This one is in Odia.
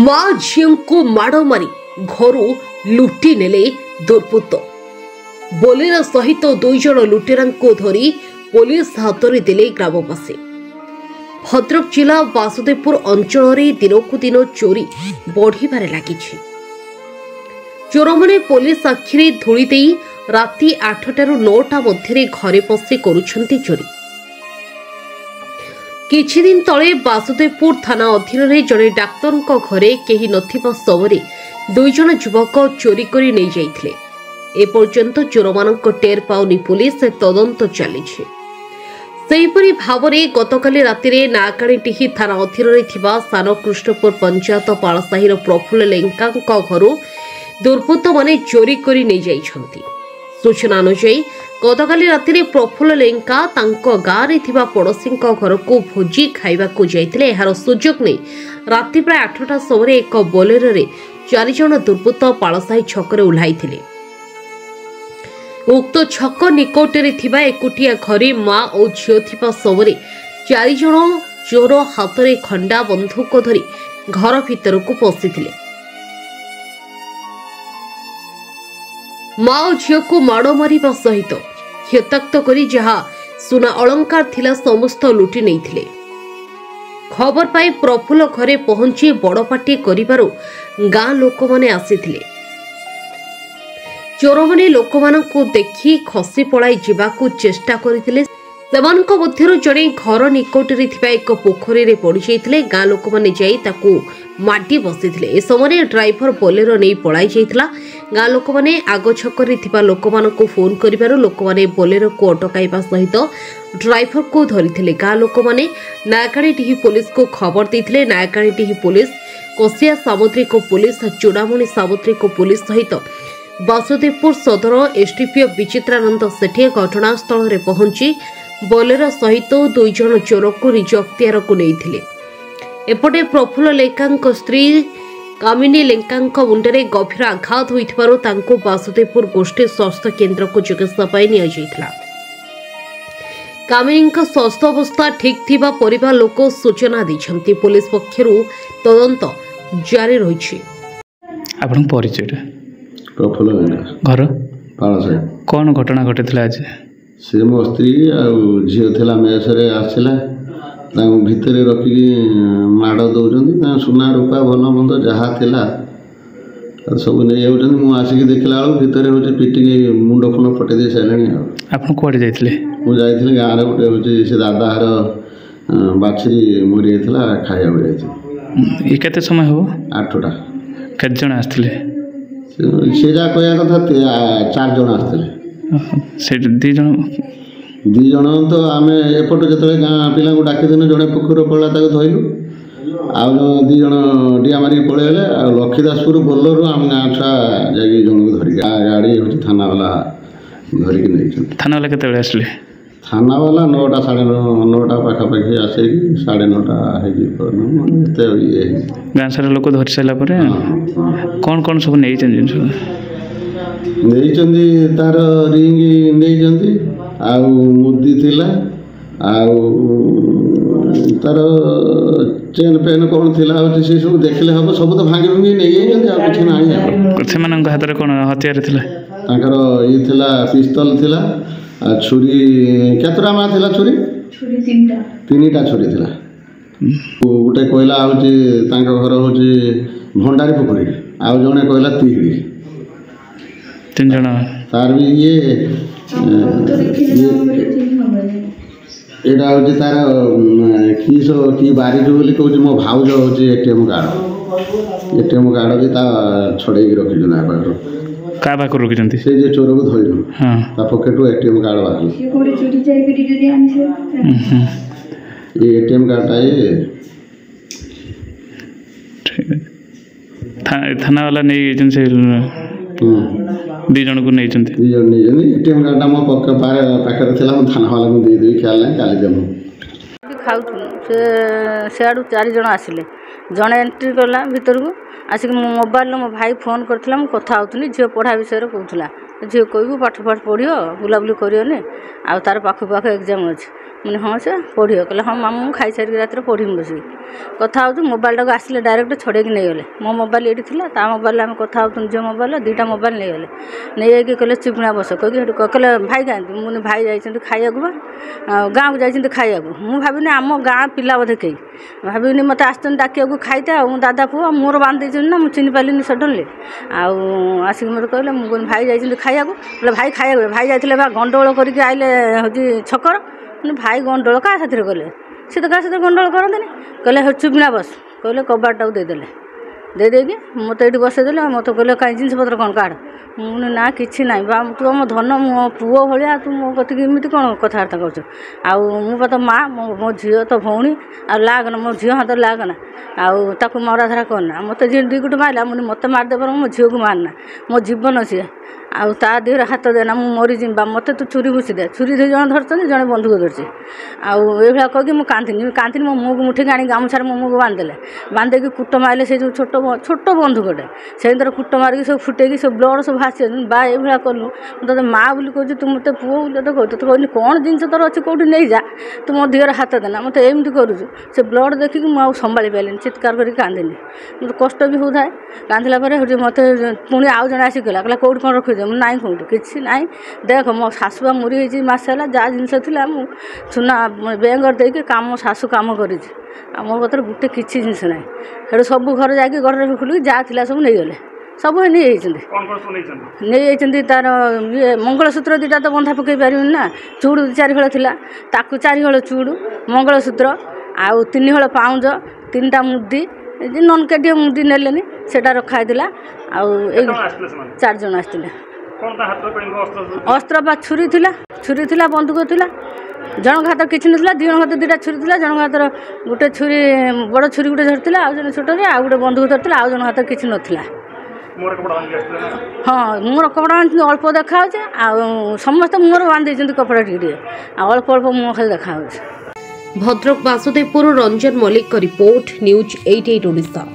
ମା ଝିଅଙ୍କୁ ମାଡ଼ ମାରି ଘରୁ ଲୁଟି ନେଲେ ଦୁର୍ବୃତ୍ତ। ବୋଲେରୋ ସହିତ 2 ଜଣ ଲୁଟେରାଙ୍କୁ ଧରି ପୋଲିସ ହାତରେ ଦେଲେ ଗ୍ରାମବାସୀ। ଭଦ୍ରକ ଜିଲ୍ଲା ବାସୁଦେବପୁର ଅଞ୍ଚଳରେ ଦିନକୁ ଦିନ ଚୋରି ବଢ଼ିବାରେ ଲାଗିଛି। ଚୋରମାନେ ପୋଲିସ ଆଖିରେ ଧୂଳି ଦେଇ ରାତି 8ଟାରୁ 9ଟା ମଧ୍ୟରେ ଘରେ ପଶି କରୁଛନ୍ତି ଚୋରି। କିଛି ଦିନ ତଳେ ବାସୁଦେବପୁର ଥାନା ଅଧୀନରେ ଜଣେ ଡାକ୍ତରଙ୍କ ଘରେ କେହି ନଥିବା ସମୟରେ 2 ଜଣ ଯୁବକ ଚୋରି କରି ନେଇଯାଇଥିଲେ। ଏପର୍ଯ୍ୟନ୍ତ ଚୋରମାନଙ୍କ ଟେର ପାଉନି ପୋଲିସ, ତଦନ୍ତ ଚାଲିଛି। ସେହିପରି ଭାବରେ ଗତକାଲି ରାତିରେ ନାଗାଣୀଟିହି ଥାନା ଅଧୀନରେ ଥିବା ସାନକୃଷ୍ଣପୁର ପଞ୍ଚାୟତ ପାଳସାହିର ପ୍ରଫୁଲ୍ଲ ଲେଙ୍କାଙ୍କ ଘରୁ ଦୁର୍ବୃତ୍ତମାନେ ଚୋରି କରି ନେଇଯାଇଛନ୍ତି। ସୂଚନା ଅନୁଯାୟୀ ଗତକାଲି ରାତିରେ ପ୍ରଫୁଲ୍ଲ ଲେଙ୍କା ତାଙ୍କ ଗାଁରେ ଥିବା ପଡ଼ୋଶୀଙ୍କ ଘରକୁ ଭୋଜି ଖାଇବାକୁ ଯାଇଥିଲେ। ଏହାର ସୁଯୋଗ ନେଇ ରାତି ପ୍ରାୟ 8ଟା ସମୟରେ ଏକ ବୋଲେରୋରେ 4 ଜଣ ଦୁର୍ବୃତ୍ତ ପାଳସାହି ଛକରେ ଓହ୍ଲାଇଥିଲେ। ଉକ୍ତ ଛକ ନିକଟରେ ଥିବା ଏକୁଟିଆ ଘରେ ମା ଓ ଝିଅ ଥିବା ସମୟରେ 4 ଜଣ ଚୋର ହାତରେ ଖଣ୍ଡା ବନ୍ଧୁକ ଧରି ଘର ଭିତରକୁ ପଶିଥିଲେ। ମା ଓ ଝିଅକୁ ମାଡ଼ ମାରିବା ସହିତ କ୍ଷତାକ୍ତ କରି ଯାହା ସୁନା ଅଳଙ୍କାର ଥିଲା ସମସ୍ତ ଲୁଟି ନେଇଥିଲେ। ଖବର ପାଇ ପ୍ରଫୁଲ୍ଲ ଘରେ ପହଞ୍ଚି ବଡ଼ପାଟି କରିବାରୁ ଗାଁ ଲୋକମାନେ ଆସିଥିଲେ। ଚୋରମାନେ ଲୋକମାନଙ୍କୁ ଦେଖି ଖସି ପଳାଇ ଯିବାକୁ ଚେଷ୍ଟା କରିଥିଲେ। ସେମାନଙ୍କ ମଧ୍ୟରୁ ଜଣେ ଘର ନିକଟରେ ଥିବା ଏକ ପୋଖରୀରେ ପଡ଼ିଯାଇଥିଲେ। ଗାଁ ଲୋକମାନେ ଯାଇ ତାକୁ ମାଡ଼ି ବସିଥିଲେ। ଏ ସମୟରେ ଡ୍ରାଇଭର ବୋଲେରୋ ନେଇ ପଳାଇ ଯାଇଥିଲା। ଗାଁ ଲୋକମାନେ ଆଗ ଛକରେ ଥିବା ଲୋକମାନଙ୍କୁ ଫୋନ୍ କରିବାରୁ ଲୋକମାନେ ବୋଲେରୋକୁ ଅଟକାଇବା ସହିତ ଡ୍ରାଇଭରକୁ ଧରିଥିଲେ। ଗାଁ ଲୋକମାନେ ନାଗାଣୀଟିହି ପୋଲିସକୁ ଖବର ଦେଇଥିଲେ। ନାଗାଣୀଟିହି ପୋଲିସ, କସିଆ ସାମୁଦ୍ରିକ ପୋଲିସ, ଚୂଡ଼ାମଣି ସାମୁଦ୍ରିକ ପୋଲିସ ସହିତ ବାସୁଦେବପୁର ସଦର ଏସ୍ଡିପିଓ ବିଚିତ୍ରାନନ୍ଦ ସେଠୀ ଘଟଣାସ୍ଥଳରେ ପହଞ୍ଚି ବୋଲେରୋ ସହିତ 2 ଜଣ ଚୋରକୁ ନିଜ ଅକ୍ତିଆରକୁ ନେଇଥିଲେ। ଏପଟେ ପ୍ରଫୁଲ୍ଲ ଲେଙ୍କାଙ୍କ ସ୍ତ୍ରୀ କାମିନୀ ଲେଙ୍କାଙ୍କ ମୁଣ୍ଡରେ ଗଭୀର ଆଘାତ ହୋଇଥିବାରୁ ତାଙ୍କୁ ବାସୁଦେବପୁର ଗୋଷ୍ଠୀ ସ୍ୱାସ୍ଥ୍ୟ କେନ୍ଦ୍ରକୁ ଚିକିତ୍ସା ପାଇଁ ନିଆଯାଇଥିଲା। କାମିନୀଙ୍କ ସ୍ୱାସ୍ଥ୍ୟ ଅବସ୍ଥା ଠିକ୍ ଥିବା ପରିବାର ଲୋକ ସୂଚନା ଦେଇଛନ୍ତି। ପୋଲିସ ପକ୍ଷରୁ ତଦନ୍ତ ଜାରି ରହିଛି। ଆପଣଙ୍କ ପରିଚୟଟା? ପ୍ରଫୁଲ୍ଲ ଲେଙ୍କା, ଘର ପାଳସାହି। କ'ଣ ଘଟଣା ଘଟିଥିଲା ଆଜି? ସେ ମୋ ସ୍ତ୍ରୀ ଆଉ ଝିଅ ଥିଲା, ମେସରେ ଆସିଲା, ତାଙ୍କୁ ଭିତରେ ରଖିକି ମାଡ଼ ଦେଉଛନ୍ତି। ତାଙ୍କ ସୁନା ରୂପା ଭଲ ମନ୍ଦ ଯାହା ଥିଲା ସବୁ ନେଇଯାଉଛନ୍ତି। ମୁଁ ଆସିକି ଦେଖିଲା ବେଳକୁ ଭିତରେ ହେଉଛି ପିଟିକି ମୁଣ୍ଡ ଫୁଣ୍ଡ ଫଟେଇ ଦେଇ ସାରିଲାଣି। ଆଉ ଆପଣ କୁଆଡ଼େ ଯାଇଥିଲେ? ମୁଁ ଯାଇଥିଲି ଗାଁରେ, ଗୋଟେ ହେଉଛି ସେ ଦାଦାହାର ବାଛୁରୀ ମରିଯାଇଥିଲା, ଖାଇବାକୁ ଯାଇଥିଲି। ଏ କେତେ ସମୟ ହେବ? 8ଟା। କେତେ ଜଣ ଆସିଥିଲେ? ସେ ଯାହା କହିବା କଥା 4 ଜଣ ଆସିଥିଲେ। ସେଇଠି 2 ଜଣ? 2 ଜଣ ତ ଆମେ ଏପଟୁ ଯେତେବେଳେ ଗାଁ ପିଲାଙ୍କୁ ଡାକିଦେଲୁ, ଜଣେ ପୋଖରୀ ପଡ଼ିଲା, ତାକୁ ଧଇଲୁ। ଆଉ 2 ଜଣ ଡିଆ ମାରିକି ପଳେଇଗଲେ। ଆଉ ଲକ୍ଷ୍ମୀଦାସପୁର ବୋଲେରୋରୁ ଆମ ଗାଁ ଛୁଆ ଯାଇକି ଜଣକୁ ଧରିକି, ଗାଡ଼ି ହେଉଛି ଥାନାବାଲା ଧରିକି ନେଇଛନ୍ତି। ଥାନାବାଲା କେତେବେଳେ ଆସିଲେ? ଥାନାବାଲା 9ଟା, 9:30 ପାଖାପାଖି ଆସିକି 9:30 ହେଇକି ଏତେ ଇଏ ଗାଁ ସାରା ଲୋକ ଧରି ସାରିଲା ପରେ କ'ଣ ସବୁ ନେଇଛନ୍ତି ଜିନିଷ? ନେଇଛନ୍ତି ତାର ରିଙ୍ଗ ନେଇଛନ୍ତି, ଆଉ ମୁଦି ଥିଲା, ଆଉ ତାର ଚେନ୍ ଫେନ୍ କ'ଣ ଥିଲା ହେଉଛି ସେ ସବୁ ଦେଖିଲେ ହେବ। ସବୁ ତ ଭାଙ୍ଗି ଭାଙ୍ଗି ନେଇଯାଇଛନ୍ତି, ଆଉ କିଛି ନାହିଁ। ଆଉ ସେମାନଙ୍କ ହାତରେ କ'ଣ ହତିଆର ଥିଲା? ତାଙ୍କର ଇଏ ଥିଲା, ପିସ୍ତଲ ଥିଲା, ଆଉ ଛୁରୀ କେତେଟା ମା ଥିଲା? ଛୁରୀ 3ଟା ଛୁରୀ ଥିଲା। ଗୋଟେ କହିଲା ହେଉଛି ତାଙ୍କ ଘର ହେଉଛି ଭଣ୍ଡାରୀ ପୋଖରୀ, ଆଉ ଜଣେ କହିଲା ତିହିଡ଼ି। 3 ଜଣ ତାର ବି ଏଇଟା ହେଉଛି ତାର କି ବାରିଠୁ ବୋଲି କହୁଛି। ମୋ ଭାଉଜ ହେଉଛି ATM କାର୍ଡ଼ ବି ତା ଛଡ଼େଇକି ରଖିଛନ୍ତି। ତା ପାଖରୁ। କାହା ପାଖରୁ ରଖିଛନ୍ତି? ସେ ଯେ ଚୋରକୁ ଧରିଲୁ, ତା ପକେଟରୁ ATM କାର୍ଡ଼ ବାହାରିଲା। ଏ ATM କାର୍ଡ଼ଟା ଥାନାବାଲା ନେଇଯାଇଛନ୍ତି। ସେ 2 ଜଣକୁ ନେଇଛନ୍ତି। 2 ଜଣ ନେଇଛନ୍ତି। ATM କାର୍ଡ଼ଟା ମୋ ପାଖରେ ଥିଲା, ମୁଁ ଥାନାବାଲାକୁ ଦେଇଦେବି, ଖିଆଲ ନାହିଁ, କାଲି ଦେବୁ। ଖାଉଥିଲୁ, ସେଆଡ଼ୁ 4 ଜଣ ଆସିଲେ। ଜଣେ ଏଣ୍ଟ୍ରି କଲା ଭିତରକୁ ଆସିକି, ମୋ ମୋବାଇଲରେ ମୋ ଭାଇ ଫୋନ୍ କରିଥିଲା, ମୁଁ କଥା ହେଉଥିଲି। ଝିଅ ପଢ଼ା ବିଷୟରେ କହୁଥିଲା। ଝିଅ କହିବୁ ପାଠ ପଢ଼ିବ, ବୁଲାବୁଲି କରିବନି, ଆଉ ତାର ପାଖ ଏକ୍ଜାମ୍ ଅଛି। मुझे हाँ से पढ़ियो कहले हाँ मामू मुझे खाई सारिक रात पढ़ी बस कथा हो मोबाइल टाक आसिले डायरेक्ट छड़ेक नहीं गले मो मोबाइल ये था मोबाइल आम कथा हो निज मोबाइल 2टा मोबाइल नहीं गले नहीं जाकि कहले चुपना बस कहीं कहले भाई क्या मुझे भाई जाइए खाया गाँव को जाइए खाया मुझे भाविनी आम गाँ पिला बोधे कई भाविनी मत आसते डाकिया खाईते दादा पुआ मोर बांध ना मुझे चिन्ह पारे सडनली आसिक मत कहले मुझे भाई जाइए खाया बोले भाई खाया भाई जाते गंडगोल करके आइले हूँ छकर भाई गंडगोल क्या साथी गले सी तो क्या साथ गंडगोल करते कहले हे चुपना बस कहले कबाटा देदेले देदेकि मत ये बसईदे मत कहले कहीं जिनस पत्र कौन काढ़ मुझे ना कि ना तू आम धन मो पुओ भाया तू मो कति एमती कौन कथबार्ता कर मुझे तो माँ मो झील तो भौणी आ लागना मो झील हाथ लागना आउ मराधरा करना मत जी 2 गुट मारला मुझे मत मारदे मो झील को मारना मो जीवन सी आउ ता देहर हाथ देना मुझे मरीजी मत तू छुरी भूसी दे छुरी जन धरती जड़े बंधुक धरती आउ कहीकि मुझे कांथिनी मो मुख मुठिक आनी गामुछार मो मुख बांधदेले बांधेकी कुट मारे से जो छोट छोट बंधुकटे से कुट मारिक सब फुटेकी सब ब्लड सब भासी बा ये कलु तो माँ बोली कहूँ तू मत पुओ बोले तो कहते तो कहनी कौन जिनस तोर अच्छी कौटी नहीं जा तू मो देहर हाथ देना मत एमती करुचु से ब्लड देखिक मुझे संभाली पारे चित्कार कर कांदिनी मत कष्ट भी होता है कांदिला मत पुणी आउ जन आसिक कहला कौट कौन रखी ना कौट कि ना देख मो शाशुआ मुरी होती मस है जहाँ जिनस थी सुना बेंगर देके काम शाशु कम कर मो कतर गोटे किसी जिनस ना से सब घर जाकि घर खोलिक जहाँ थी सब नहीं गले सब नहीं तार ये मंगलसूत्र 2टा तो बंधा पकई पार ना चूड़ 4 हल थी 4 हल चूड़ मंगलसूत्र आउ 3 हल पाउंज 3टा मुदी ननकेटिया मुदी नेलेनी सेटा रखाई आउ 4 जन आसते अस्त्र बा छुरी थिला बंदूक थिला जन हाथ किसी ना 2 जन हाथ 2टा छुरी थिला जन हाथ गोटे छुरी बड़ छुरी गोटे धरता आउ जन छोटे आउ गोटे बंदूक धरता आउ जन हाथ किसी नाला हाँ मोर कपड़ा अल्प देखा समस्त मोर बांधे कपड़ा टे अल्प अल्प मुँह खाली देखा भद्रक बासुदेवपुर रंजन मल्लिक रिपोर्ट न्यूज 88 ओडिशा।